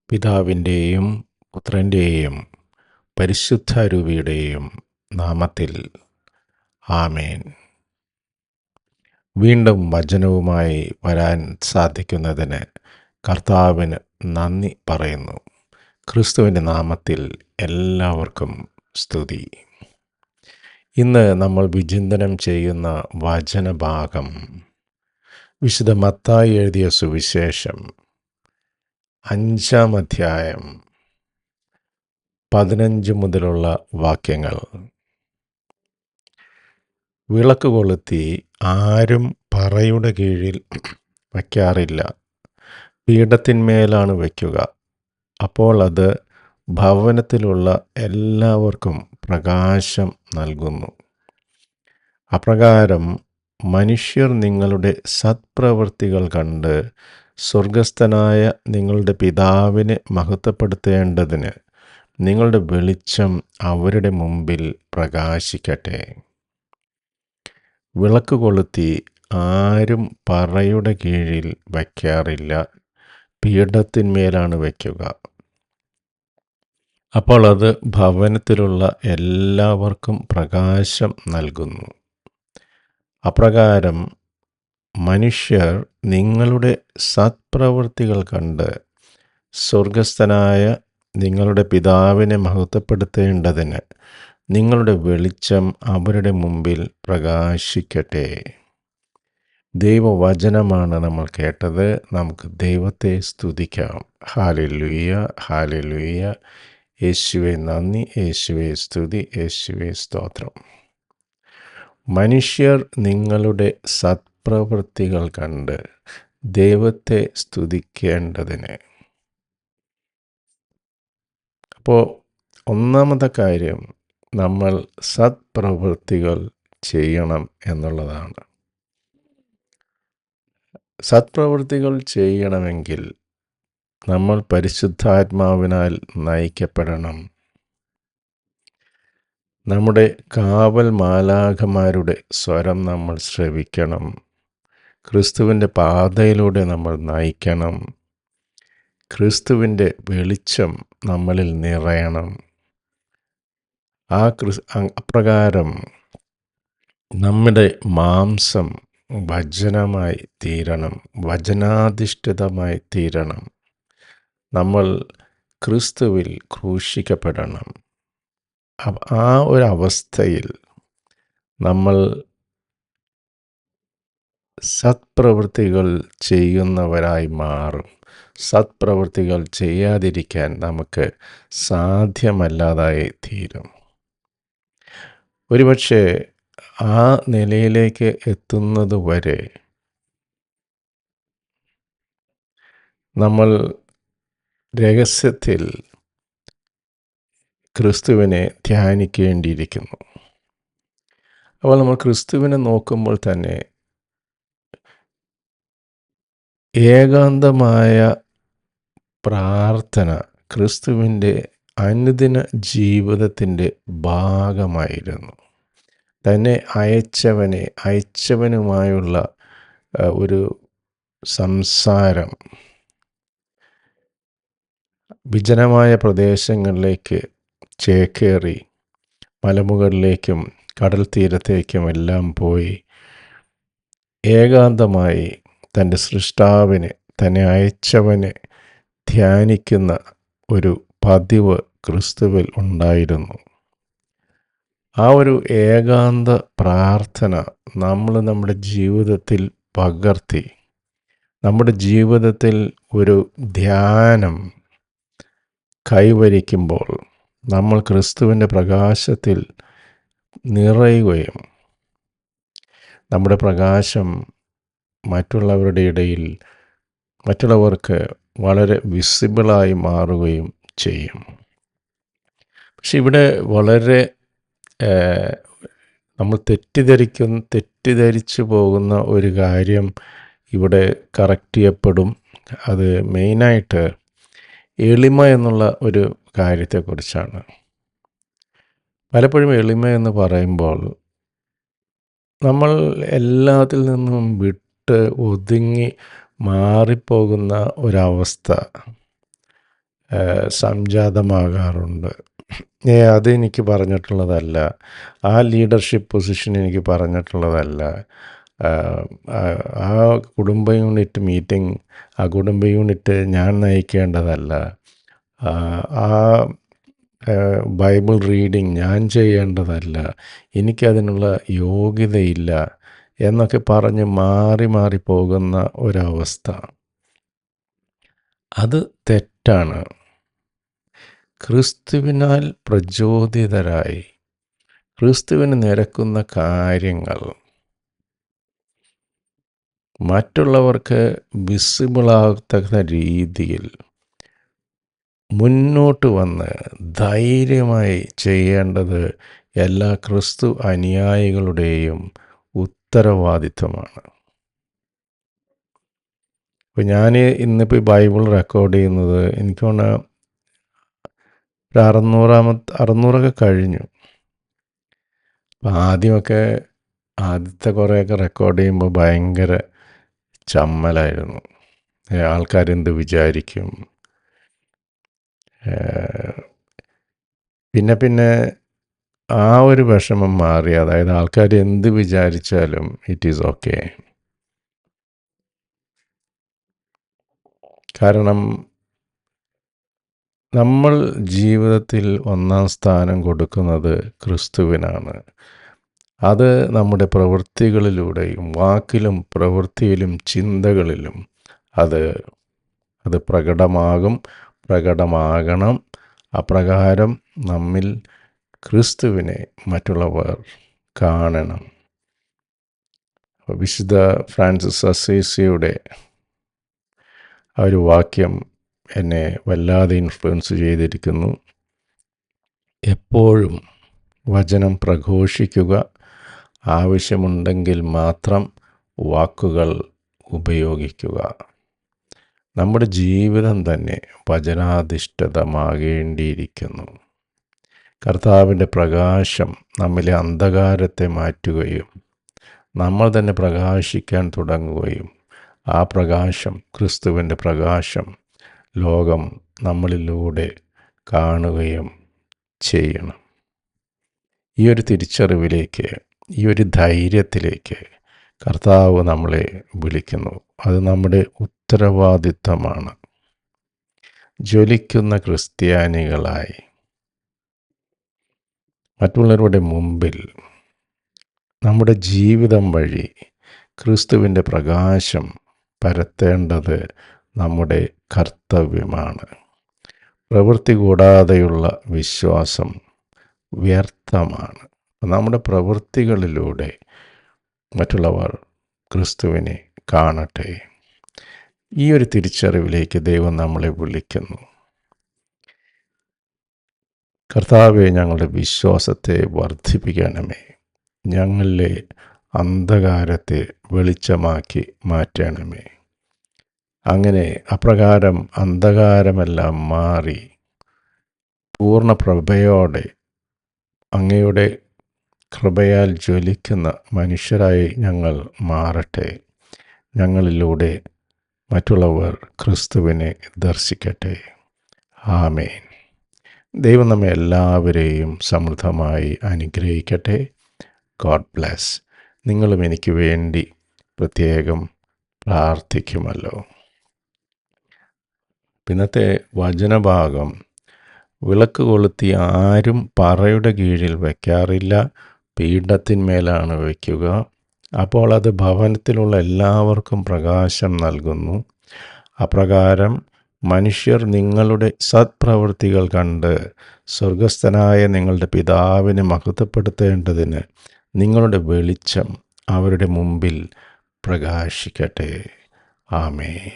പിതാവിൻ്റെയും പുത്രൻ്റെയും പരിശുദ്ധാരൂപിയുടെയും നാമത്തിൽ ആമേൻ. വീണ്ടും വചനവുമായി വരാൻ സാധിക്കുന്നതിന് കർത്താവിന് നന്ദി പറയുന്നു. ക്രിസ്തുവിൻ്റെ നാമത്തിൽ എല്ലാവർക്കും സ്തുതി. ഇന്ന് നമ്മൾ വിചിന്തനം ചെയ്യുന്ന വചനഭാഗം വിശുദ്ധ മത്തായി എഴുതിയ സുവിശേഷം 5-ാം അധ്യായം 15 മുതലുള്ള വാക്യങ്ങൾ. വിളക്ക് കൊളുത്തി ആരും പറയുടെ കീഴിൽ വയ്ക്കാറില്ല, പീഠത്തിന്മേലാണ് വയ്ക്കുക. അപ്പോൾ അത് ഭവനത്തിലുള്ള എല്ലാവർക്കും പ്രകാശം നൽകുന്നു. അപ്രകാരം മനുഷ്യർ നിങ്ങളുടെ സത്പ്രവൃത്തികൾ കണ്ട് സ്വർഗസ്ഥനായ നിങ്ങളുടെ പിതാവിനെ മഹത്വപ്പെടുത്തേണ്ടതിന് നിങ്ങളുടെ വെളിച്ചം അവരുടെ മുമ്പിൽ പ്രകാശിക്കട്ടെ. വിളക്ക് കൊളുത്തി ആരും പറയുടെ കീഴിൽ വയ്ക്കാറില്ല, പീഠത്തിന്മേലാണ് വയ്ക്കുക. അപ്പോൾ അത് ഭവനത്തിലുള്ള എല്ലാവർക്കും പ്രകാശം നൽകുന്നു. അപ്രകാരം മനുഷ്യർ നിങ്ങളുടെ സത്പ്രവൃത്തികൾ കണ്ട് സ്വർഗസ്ഥനായ നിങ്ങളുടെ പിതാവിനെ മഹത്വപ്പെടുത്തേണ്ടതിന് നിങ്ങളുടെ വെളിച്ചം അവരുടെ മുമ്പിൽ പ്രകാശിക്കട്ടെ. ദൈവവചനമാണ് നമ്മൾ കേട്ടത്. നമുക്ക് ദൈവത്തെ സ്തുതിക്കാം. Hallelujah, hallelujah. യേശുവേ നന്ദി, യേശുവേ സ്തുതി, യേശുവേ സ്തോത്രം. മനുഷ്യർ നിങ്ങളുടെ സത്പ്രവൃത്തികൾ കണ്ട് ദൈവത്തെ സ്തുതിക്കേണ്ടതിന്. അപ്പോൾ ഒന്നാമത്തെ കാര്യം, നമ്മൾ സത്പ്രവൃത്തികൾ ചെയ്യണം എന്നുള്ളതാണ്. സത്പ്രവൃത്തികൾ ചെയ്യണമെങ്കിൽ നമ്മൾ പരിശുദ്ധാത്മാവിനാൽ നയിക്കപ്പെടണം. നമ്മുടെ കാവൽ മാലാഖമാരുടെ സ്വരം നമ്മൾ ശ്രവിക്കണം. ക്രിസ്തുവിൻ്റെ പാതയിലൂടെ നമ്മൾ നയിക്കണം. ക്രിസ്തുവിൻ്റെ വെളിച്ചം നമ്മളിൽ നിറയണം. അപ്രകാരം നമ്മുടെ മാംസം വചനമായി തീരണം, വചനാധിഷ്ഠിതമായി തീരണം. നമ്മൾ ക്രിസ്തുവിൽ ക്രൂശിക്കപ്പെടണം. ആ ഒരവസ്ഥയിൽ നമ്മൾ സത്പ്രവൃത്തികൾ ചെയ്യുന്നവരായി മാറും. സത്പ്രവൃത്തികൾ ചെയ്യാതിരിക്കാൻ നമുക്ക് സാധ്യമല്ലാതായി തീരും. ഒരുപക്ഷെ ആ നിലയിലേക്ക് എത്തുന്നത് വരെ നമ്മൾ രഹസ്യത്തിൽ ക്രിസ്തുവിനെ ധ്യാനിക്കേണ്ടിയിരിക്കുന്നു. അപ്പോൾ നമ്മൾ ക്രിസ്തുവിനെ നോക്കുമ്പോൾ തന്നെ ഏകാന്തമായ പ്രാർത്ഥന ക്രിസ്തുവിൻ്റെ അനുദിന ജീവിതത്തിൻ്റെ ഭാഗമായിരുന്നു. തന്നെ അയച്ചവനുമായുള്ള ഒരു സംസാരം വിജനമായ പ്രദേശങ്ങളിലേക്ക് ചേക്കേറി മലമുകളിലേക്കും കടൽ തീരത്തേക്കും എല്ലാം പോയി ഏകാന്തമായി തൻ്റെ സൃഷ്ടാവിനെ, തന്നെ അയച്ചവനെ ധ്യാനിക്കുന്ന ഒരു പതിവ് ക്രിസ്തുവിൽ ഉണ്ടായിരുന്നു. ആ ഒരു ഏകാന്ത പ്രാർത്ഥന നമ്മൾ നമ്മുടെ ജീവിതത്തിൽ പകർത്തി നമ്മുടെ ജീവിതത്തിൽ ഒരു ധ്യാനം കൈവരിക്കുമ്പോൾ നമ്മൾ ക്രിസ്തുവിൻ്റെ പ്രകാശത്തിൽ നിറയുകയും നമ്മുടെ പ്രകാശം മറ്റുള്ളവരുടെ ഇടയിൽ മറ്റുള്ളവർക്ക് വളരെ വിസിബിളായി മാറുകയും ചെയ്യും. പക്ഷെ ഇവിടെ വളരെ നമ്മൾ തെറ്റിദ്ധരിച്ചു പോകുന്ന ഒരു കാര്യം ഇവിടെ കറക്റ്റ് ചെയ്യപ്പെടും. അത് മെയിനായിട്ട് എളിമ എന്നുള്ള ഒരു കാര്യത്തെക്കുറിച്ചാണ്. പലപ്പോഴും എളിമ എന്ന് പറയുമ്പോൾ നമ്മൾ എല്ലാത്തിൽ നിന്നും വിട്ട് ഒതുങ്ങി മാറിപ്പോകുന്ന ഒരവസ്ഥ സംജാതമാകാറുണ്ട്. അതെനിക്ക് പറഞ്ഞിട്ടുള്ളതല്ല. ആ ലീഡർഷിപ്പ് പൊസിഷൻ എനിക്ക് പറഞ്ഞിട്ടുള്ളതല്ല. ആ കുടുംബ യൂണിറ്റ് മീറ്റിംഗ്, ആ കുടുംബ യൂണിറ്റ് ഞാൻ നയിക്കേണ്ടതല്ല. ആ ബൈബിൾ റീഡിങ് ഞാൻ ചെയ്യേണ്ടതല്ല, എനിക്കതിനുള്ള യോഗ്യതയില്ല എന്നൊക്കെ പറഞ്ഞ് മാറി മാറി പോകുന്ന ഒരവസ്ഥ. അത് തെറ്റാണ്. ക്രിസ്തുവിനാൽ പ്രചോദിതരായി ക്രിസ്തുവിന് നിരക്കുന്ന കാര്യങ്ങൾ മറ്റുള്ളവർക്ക് വിസിബിളാകത്തക്ക രീതിയിൽ മുന്നോട്ട് വന്ന് ധൈര്യമായി ചെയ്യേണ്ടത് എല്ലാ ക്രിസ്തു അനുയായികളുടെയും ഉത്തരവാദിത്വമാണ്. ഇപ്പോൾ ഞാൻ ഇന്നിപ്പോൾ ബൈബിൾ റെക്കോർഡ് ചെയ്യുന്നത് എനിക്ക് തോന്നുന്നു ഒരു 600ഒക്കെ കഴിഞ്ഞു. അപ്പം ആദ്യത്തെ കുറേയൊക്കെ റെക്കോർഡ് ചെയ്യുമ്പോൾ ഭയങ്കര ചമ്മലായിരുന്നു. ആൾക്കാരെന്ത് വിചാരിക്കും. പിന്നെ ആ ഒരു വിഷമം മാറി. അതായത് ആൾക്കാർ എന്ത് വിചാരിച്ചാലും ഇറ്റ് ഈസ് ഓക്കെ. കാരണം നമ്മൾ ജീവിതത്തിൽ ഒന്നാം സ്ഥാനം കൊടുക്കുന്നത് ക്രിസ്തുവിനാണ്. അത് നമ്മുടെ പ്രവൃത്തികളിലൂടെയും വാക്കിലും പ്രവൃത്തിയിലും ചിന്തകളിലും അത് പ്രകടമാകണം. അപ്രകാരം നമ്മിൽ ക്രിസ്തുവിനെ മറ്റുള്ളവർ കാണണം. വിശുദ്ധ ഫ്രാൻസിസ് അസീസിയുടെ ആ ഒരു വാക്യം എന്നെ വല്ലാതെ ഇൻഫ്ലുവൻസ് ചെയ്തിരിക്കുന്നു. എപ്പോഴും വചനം പ്രഘോഷിക്കുക, ആവശ്യമുണ്ടെങ്കിൽ മാത്രം വാക്കുകൾ ഉപയോഗിക്കുക. നമ്മുടെ ജീവിതം തന്നെ വചനാധിഷ്ഠിതമാകേണ്ടിയിരിക്കുന്നു. കർത്താവിൻ്റെ പ്രകാശം നമ്മിലെ അന്ധകാരത്തെ മാറ്റുകയും നമ്മൾ തന്നെ പ്രകാശിക്കാൻ തുടങ്ങുകയും ആ പ്രകാശം, ക്രിസ്തുവിൻ്റെ പ്രകാശം, ലോകം നമ്മളിലൂടെ കാണുകയും ചെയ്യണം. ഈ ഒരു തിരിച്ചറിവിലേക്ക്, ഈ ഒരു ധൈര്യത്തിലേക്ക് കർത്താവ് നമ്മളെ വിളിക്കുന്നു. അത് നമ്മുടെ ഉത്തരവാദിത്തമാണ്. ജ്വലിക്കുന്ന ക്രിസ്ത്യാനികളായി മറ്റുള്ളവരുടെ മുമ്പിൽ നമ്മുടെ ജീവിതം വഴി ക്രിസ്തുവിൻ്റെ പ്രകാശം പരത്തേണ്ടത് നമ്മുടെ കർത്തവ്യമാണ്. പ്രവൃത്തി കൂടാതെയുള്ള വിശ്വാസം വ്യർത്ഥമാണ്. നമ്മുടെ പ്രവൃത്തികളിലൂടെ മറ്റുള്ളവർ ക്രിസ്തുവിനെ കാണട്ടെ. ഈ ഒരു തിരിച്ചറിവിലേക്ക് ദൈവം നമ്മളെ വിളിക്കുന്നു. കർത്താവേ, ഞങ്ങളുടെ വിശ്വാസത്തെ വർദ്ധിപ്പിക്കണമേ. ഞങ്ങളിലെ അന്ധകാരത്തെ വെളിച്ചമാക്കി മാറ്റണമേ. അങ്ങനെ അപ്രകാരം അന്ധകാരമെല്ലാം മാറി പൂർണ്ണ പ്രഭയോടെ അങ്ങയുടെ കൃപയാൽ ജ്വലിക്കുന്ന മനുഷ്യരായി ഞങ്ങൾ മാറട്ടെ. ഞങ്ങളിലൂടെ മറ്റുള്ളവർ ക്രിസ്തുവിനെ ദർശിക്കട്ടെ. ആമേൻ. ദൈവം നമ്മെ എല്ലാവരെയും സമൃദ്ധമായി അനുഗ്രഹിക്കട്ടെ. God bless. നിങ്ങളും എനിക്ക് വേണ്ടി പ്രത്യേകം പ്രാർത്ഥിക്കുമല്ലോ. ഇന്നത്തെ വചനഭാഗം, വിളക്ക് കൊളുത്തി ആരും പറയുടെ കീഴിൽ വയ്ക്കാറില്ല, പീഠത്തിന്മേലാണ് വയ്ക്കുക. അപ്പോൾ അത് ഭവനത്തിലുള്ള എല്ലാവർക്കും പ്രകാശം നൽകുന്നു. അപ്രകാരം മനുഷ്യർ നിങ്ങളുടെ സത്പ്രവൃത്തികൾ കണ്ട് സ്വർഗസ്ഥനായ നിങ്ങളുടെ പിതാവിനെ മഹത്വപ്പെടുത്തേണ്ടതിന് നിങ്ങളുടെ വെളിച്ചം അവരുടെ മുമ്പിൽ പ്രകാശിക്കട്ടെ. ആമേൻ.